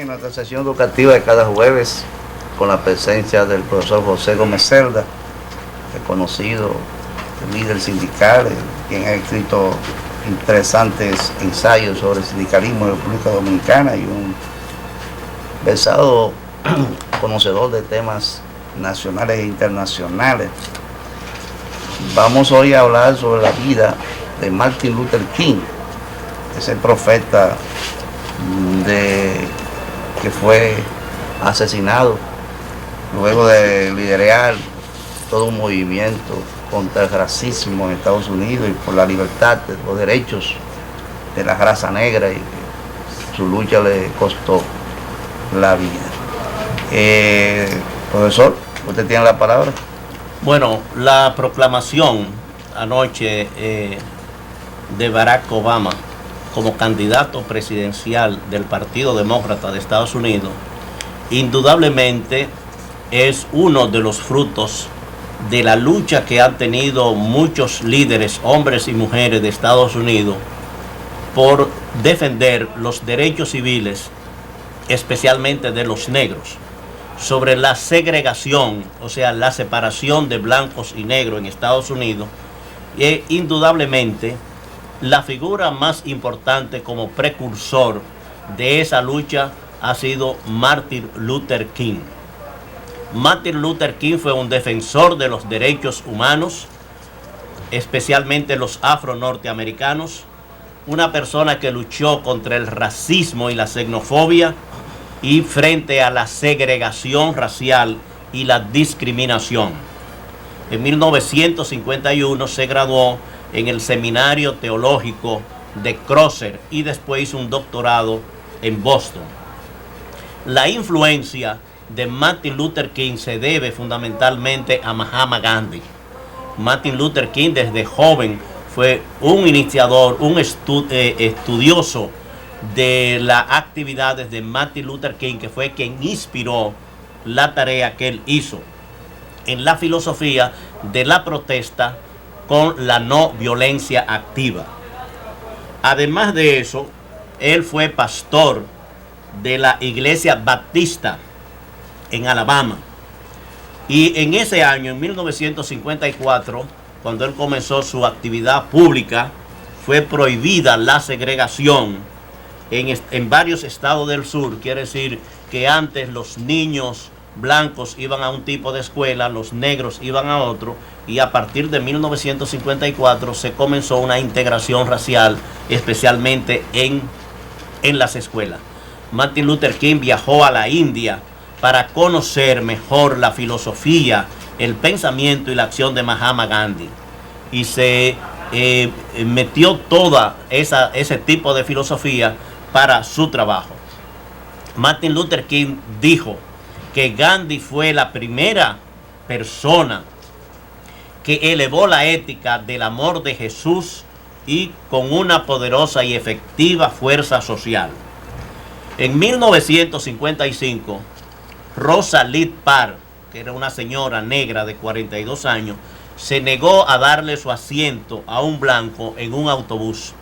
en nuestra sesión educativa de cada jueves, con la presencia del profesor José Gómez Cerda, reconocido líder sindical, quien ha escrito interesantes ensayos sobre el sindicalismo en la República Dominicana y un versado conocedor de temas nacionales e internacionales. Vamos hoy a hablar sobre la vida de Martin Luther King, ese profeta que fue asesinado luego de liderar todo un movimiento contra el racismo en Estados Unidos y por la libertad de los derechos de la raza negra, y su lucha le costó la vida. Profesor, usted tiene la palabra. Bueno, la proclamación anoche de Barack Obama como candidato presidencial del Partido Demócrata de Estados Unidos, indudablemente es uno de los frutos de la lucha que han tenido muchos líderes, hombres y mujeres de Estados Unidos, por defender los derechos civiles, especialmente de los negros, sobre la segregación, o sea, la separación de blancos y negros en Estados Unidos. E indudablemente la figura más importante como precursor de esa lucha ha sido Martin Luther King. Martin Luther King fue un defensor de los derechos humanos, especialmente los afro-norteamericanos, una persona que luchó contra el racismo y la xenofobia y frente a la segregación racial y la discriminación. En 1951 se graduó en el Seminario Teológico de Crosser y después hizo un doctorado en Boston. La influencia de Martin Luther King se debe fundamentalmente a Mahatma Gandhi. Martin Luther King desde joven fue un iniciador, un estudioso de las actividades de Martin Luther King, que fue quien inspiró la tarea que él hizo en la filosofía de la protesta con la no violencia activa. Además de eso, él fue pastor de la iglesia baptista en Alabama. Y en ese año, en 1954, cuando él comenzó su actividad pública, fue prohibida la segregación en varios estados del sur. Quiere decir que antes los niños blancos iban a un tipo de escuela, los negros iban a otro, y a partir de 1954 se comenzó una integración racial, especialmente en las escuelas. Martin Luther King viajó a la India para conocer mejor la filosofía, el pensamiento y la acción de Mahatma Gandhi, y se metió toda ese tipo de filosofía para su trabajo. Martin Luther King dijo que Gandhi fue la primera persona que elevó la ética del amor de Jesús y con una poderosa y efectiva fuerza social. En 1955, Rosalind Parr, que era una señora negra de 42 años, se negó a darle su asiento a un blanco en un autobús.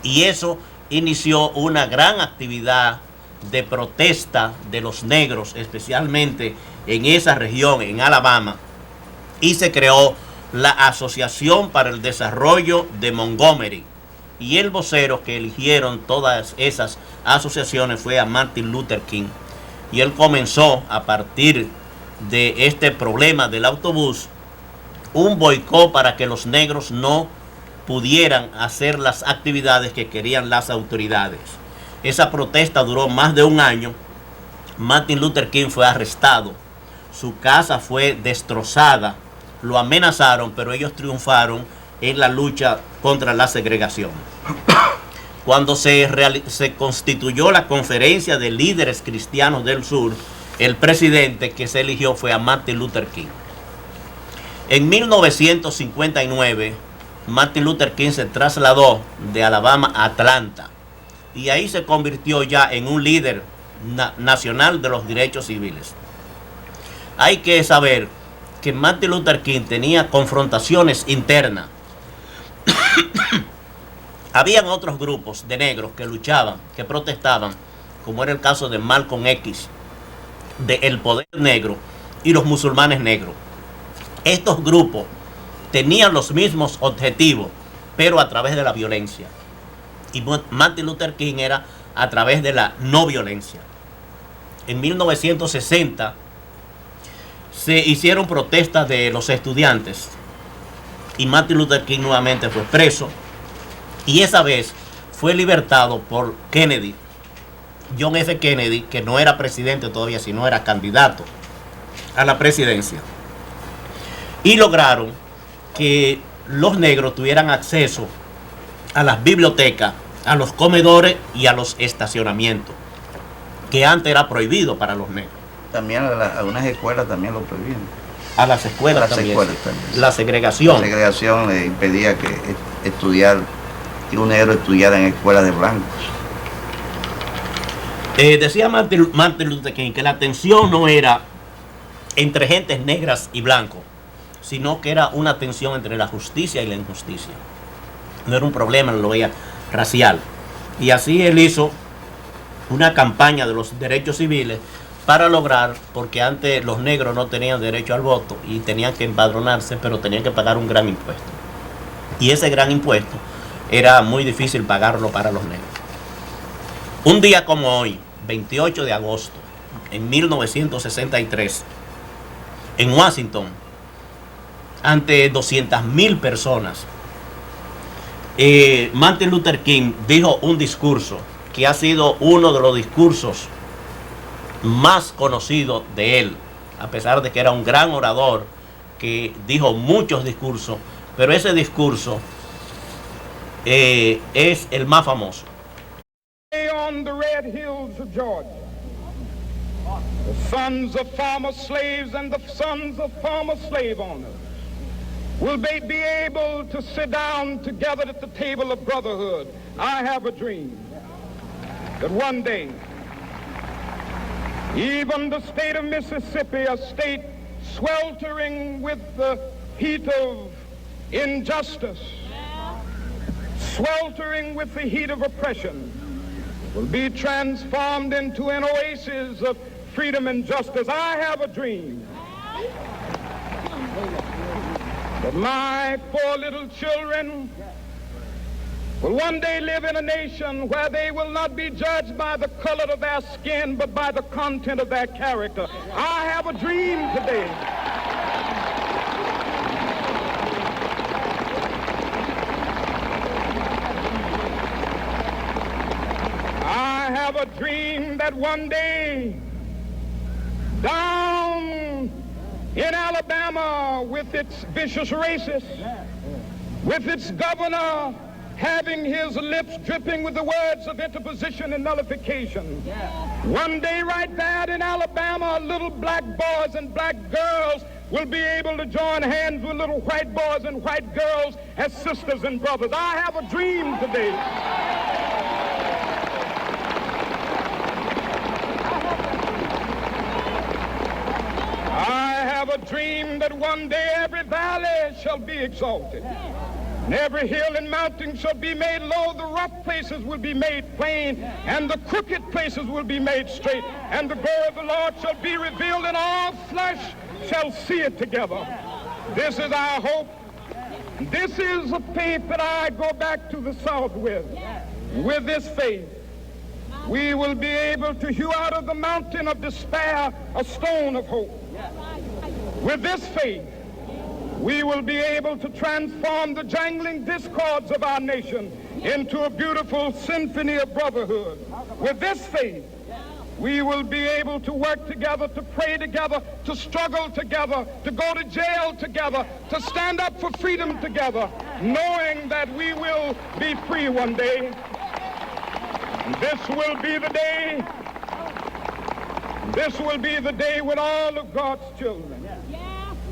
Y eso inició una gran actividad de protesta de los negros, especialmente en esa región, en Alabama, y se creó la Asociación para el Desarrollo de Montgomery, y el vocero que eligieron todas esas asociaciones fue a Martin Luther King, y él comenzó a partir de este problema del autobús un boicot para que los negros no pudieran hacer las actividades que querían las autoridades. Esa protesta duró más de un año. Martin Luther King fue arrestado, su casa fue destrozada, lo amenazaron, pero ellos triunfaron en la lucha contra la segregación. Cuando se constituyó la Conferencia de Líderes Cristianos del Sur, el presidente que se eligió fue a Martin Luther King. En 1959, Martin Luther King se trasladó de Alabama a Atlanta, y ahí se convirtió ya en un líder nacional de los derechos civiles. Hay que saber que Martin Luther King tenía confrontaciones internas. Habían otros grupos de negros que luchaban, que protestaban como era el caso de Malcolm X, de El Poder Negro y los musulmanes negros. Estos grupos tenían los mismos objetivos, pero a través de la violencia. Y Martin Luther King era a través de la no violencia. En 1960 se hicieron protestas de los estudiantes y Martin Luther King nuevamente fue preso, y esa vez fue libertado por Kennedy, John F. Kennedy, que no era presidente todavía, sino era candidato a la presidencia. Y lograron que los negros tuvieran acceso a las bibliotecas, a los comedores y a los estacionamientos, que antes era prohibido para los negros. También algunas escuelas también lo prohibían. A las escuelas, también. La segregación. La segregación le impedía que un negro estudiara en escuelas de blancos. Decía Martin Luther King que la tensión no era entre gentes negras y blancos, sino que era una tensión entre la justicia y la injusticia. No era un problema, lo veía racial. Y así él hizo una campaña de los derechos civiles para lograr, porque antes los negros no tenían derecho al voto y tenían que empadronarse, pero tenían que pagar un gran impuesto. Y ese gran impuesto era muy difícil pagarlo para los negros. Un día como hoy, 28 de agosto, en 1963, en Washington, ante 200,000 personas, Martin Luther King dijo un discurso que ha sido uno de los discursos más conocidos de él, a pesar de que era un gran orador que dijo muchos discursos, pero ese discurso es el más famoso. On the red hills of Georgia, the sons of former slaves and the sons of former slave owners will be able to sit down together at the table of brotherhood. I have a dream that one day, even the state of Mississippi, a state sweltering with the heat of injustice, sweltering with the heat of oppression, will be transformed into an oasis of freedom and justice. I have a dream that my 4 little children will one day live in a nation where they will not be judged by the color of their skin, but by the content of their character. I have a dream today. I have a dream that one day, down in Alabama, with its vicious racists, with its governor having his lips dripping with the words of interposition and nullification, one day right there in Alabama, little black boys and black girls will be able to join hands with little white boys and white girls as sisters and brothers. I have a dream today. I have a dream that one day every valley shall be exalted, and every hill and mountain shall be made low. The rough places will be made plain, and the crooked places will be made straight. And the glory of the Lord shall be revealed, and all flesh shall see it together. This is our hope. This is a faith that I go back to the South with. With this faith, we will be able to hew out of the mountain of despair a stone of hope. With this faith, we will be able to transform the jangling discords of our nation into a beautiful symphony of brotherhood. With this faith, we will be able to work together, to pray together, to struggle together, to go to jail together, to stand up for freedom together, knowing that we will be free one day. This will be the day. This will be the day when all of God's children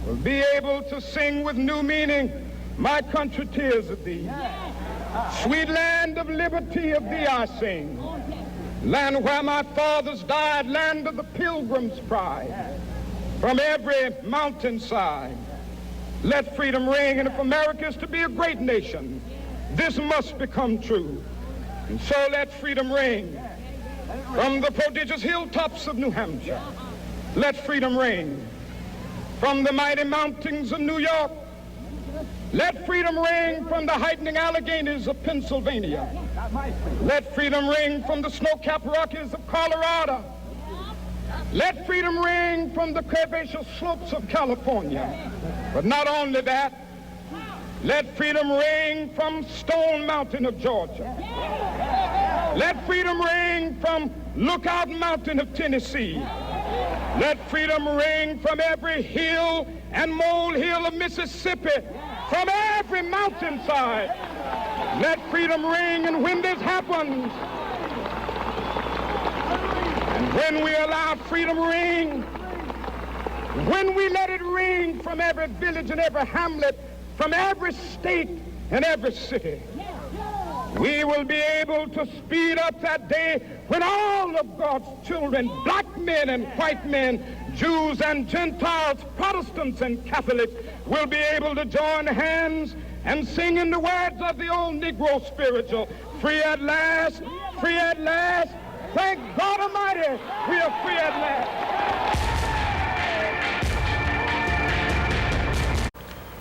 will be able to sing with new meaning, my country, tears of thee. Sweet land of liberty, of thee I sing. Land where my fathers died, land of the pilgrim's pride. From every mountainside, let freedom ring. And if America is to be a great nation, this must become true. And so let freedom ring. from the prodigious hilltops of New Hampshire. Let freedom ring from the mighty mountains of New York. Let freedom ring from the heightening Alleghenies of Pennsylvania. Let freedom ring from the snow-capped Rockies of Colorado. Let freedom ring from the curvaceous slopes of California. But not only that, let freedom ring from Stone Mountain of Georgia. Let freedom ring from Lookout Mountain of Tennessee. Let freedom ring from every hill and molehill of Mississippi, from every mountainside. Let freedom ring, and when this happens, and when we allow freedom ring, when we let it ring from every village and every hamlet, from every state and every city, we will be able to speed up that day when all of God's children, black men and white men, Jews and Gentiles, Protestants and Catholics, will be able to join hands and sing in the words of the old Negro spiritual, free at last, free at last. Thank God Almighty, we are free at last.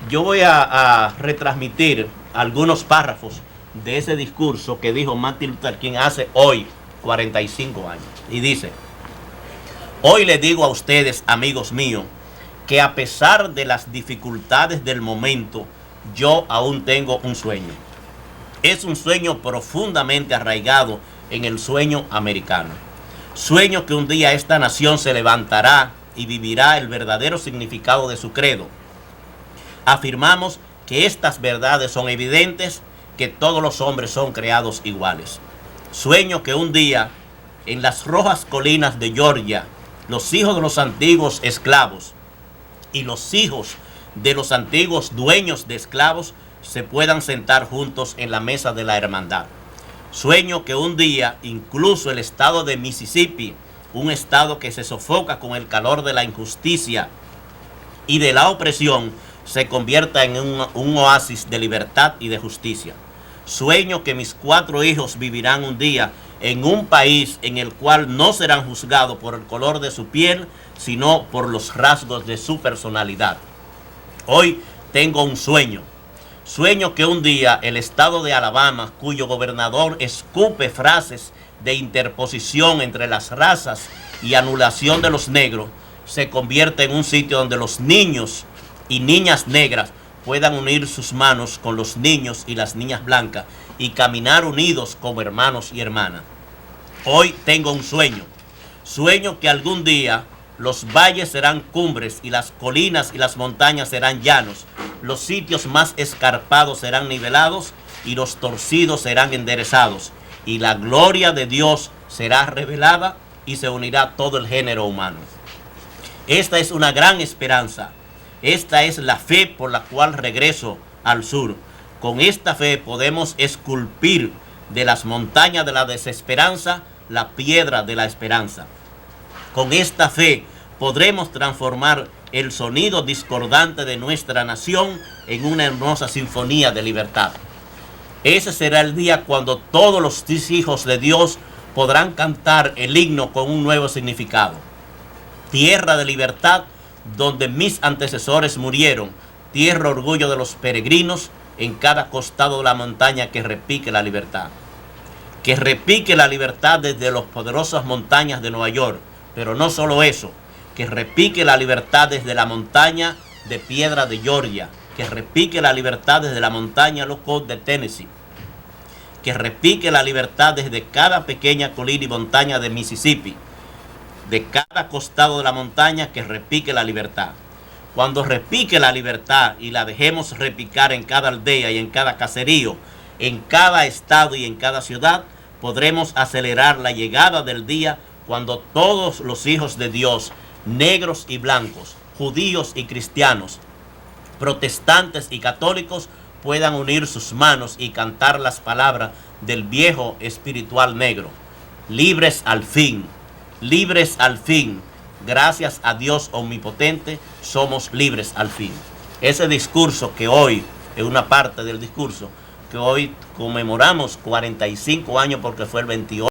Yo voy a retransmitir algunos párrafos de ese discurso que dijo Martin Luther King hace hoy 45 años. Y dice: hoy le digo a ustedes, amigos míos, que a pesar de las dificultades del momento, yo aún tengo un sueño. Es un sueño profundamente arraigado en el sueño americano. Sueño que un día esta nación se levantará y vivirá el verdadero significado de su credo. Afirmamos que estas verdades son evidentes, que todos los hombres son creados iguales. Sueño que un día, en las rojas colinas de Georgia, los hijos de los antiguos esclavos y los hijos de los antiguos dueños de esclavos se puedan sentar juntos en la mesa de la hermandad. Sueño que un día, incluso el estado de Mississippi, un estado que se sofoca con el calor de la injusticia y de la opresión, se convierta en un oasis de libertad y de justicia. Sueño que mis 4 hijos vivirán un día en un país en el cual no serán juzgados por el color de su piel, sino por los rasgos de su personalidad. Hoy tengo un sueño. Sueño que un día el estado de Alabama, cuyo gobernador escupe frases de interposición entre las razas y anulación de los negros, se convierta en un sitio donde los niños y niñas negras puedan unir sus manos con los niños y las niñas blancas y caminar unidos como hermanos y hermanas. Hoy tengo un sueño. Sueño que algún día los valles serán cumbres y las colinas y las montañas serán llanos. Los sitios más escarpados serán nivelados y los torcidos serán enderezados. Y la gloria de Dios será revelada y se unirá todo el género humano. Esta es una gran esperanza. Esta es la fe por la cual regreso al sur. Con esta fe podemos esculpir de las montañas de la desesperanza la piedra de la esperanza. Con esta fe podremos transformar el sonido discordante de nuestra nación en una hermosa sinfonía de libertad. Ese será el día cuando todos los hijos de Dios podrán cantar el himno con un nuevo significado. Tierra de libertad, donde mis antecesores murieron, tierra orgullo de los peregrinos, en cada costado de la montaña que repique la libertad. Que repique la libertad desde las poderosas montañas de Nueva York, pero no solo eso, que repique la libertad desde la montaña de piedra de Georgia, que repique la libertad desde la montaña Lookout de Tennessee, que repique la libertad desde cada pequeña colina y montaña de Mississippi, de cada costado de la montaña, que repique la libertad. Cuando repique la libertad y la dejemos repicar en cada aldea y en cada caserío, en cada estado y en cada ciudad, podremos acelerar la llegada del día cuando todos los hijos de Dios, negros y blancos, judíos y cristianos, protestantes y católicos, puedan unir sus manos y cantar las palabras del viejo espiritual negro. Libres al fin. Libres al fin. Gracias a Dios omnipotente, somos libres al fin. Ese discurso que hoy, es una parte del discurso, que hoy conmemoramos 45 años porque fue el 28.